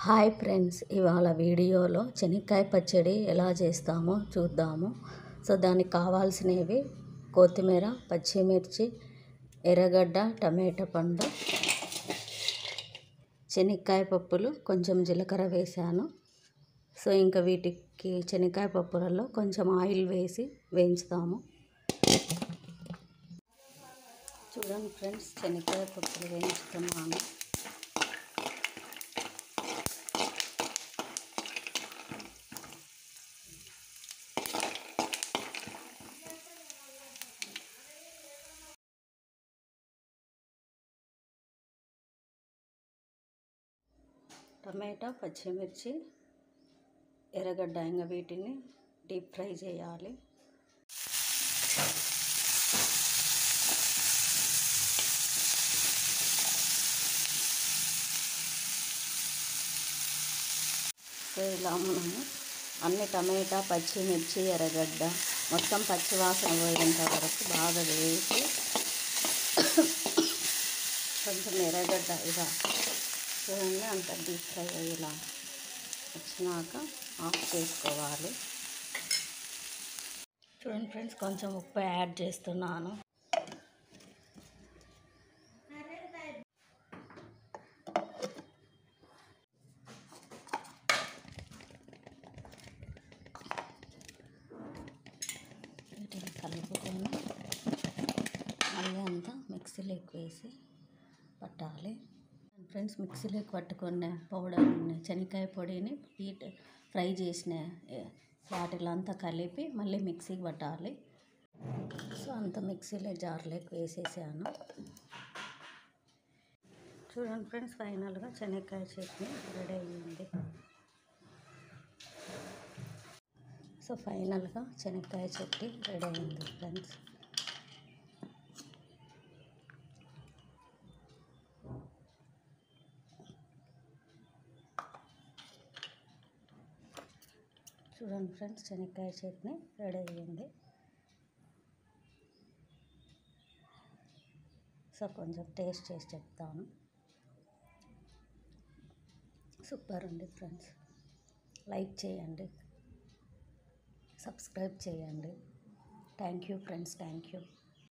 Hi friends, ఇవాళ వీడియోలో శనక్కాయ పచ్చడి ఎలా చేస్తామో చూద్దాము. దానికి కావాల్సినవి కొత్తిమీర, పచ్చిమిర్చి, ఎర్రగడ్డ, టమాటా పండు, శనక్కాయ పప్పులు, కొంచెం జీలకర్ర వేసాను. ఇంకా వీటికి శనక్కాయ పప్పులలో కొంచెం ఆయిల్ వేసి వేయించుతాము. చూడండి ఫ్రెండ్స్, శనక్కాయ పప్పులు వేయించుతున్నాను. టమాటా, పచ్చిమిర్చి, ఎర్రగడ్డ ఇంకా వీటిని డీప్ ఫ్రై చేయాలి. ఇలా మనము అన్ని టమాటా, పచ్చిమిర్చి, ఎర్రగడ్డ మొత్తం పచ్చివాసన పోయేంత వరకు బాగా వేసి కొంచెం ఎర్రగడ్డ ఇలా చూడండి అంత డీప్ ఫ్రై ఇలా వచ్చినాక ఆఫ్ చేసుకోవాలి. చూడండి ఫ్రెండ్స్, కొంచెం ఉప్పు యాడ్ చేస్తున్నాను. వీటిని కలుపుకొని మళ్ళీ అంతా మిక్సీలోకి వేసి పట్టాలి. ఫ్రెండ్స్, మిక్సీలోకి పట్టుకున్న పౌడర్ని, శనక్కాయ పొడిని ఫ్రై చేసిన వాటిలో అంతా కలిపి మళ్ళీ మిక్సీకి పట్టాలి. అంత మిక్సీలో జార్లోకి వేసేసాను. చూడండి ఫ్రెండ్స్, ఫైనల్గా శనక్కాయ చట్నీ రెడీ అయ్యింది. ఫైనల్గా శనక్కాయ చట్నీ రెడీ అయింది ఫ్రెండ్స్. చూడండి ఫ్రెండ్స్, శనక్కాయ చట్నీ రెడీ అయ్యింది. కొంచెం టేస్ట్ చేసి చెప్తాను. సూపర్ ఉంది ఫ్రెండ్స్. లైక్ చేయండి, సబ్స్క్రైబ్ చేయండి. Thank you friends, thank you.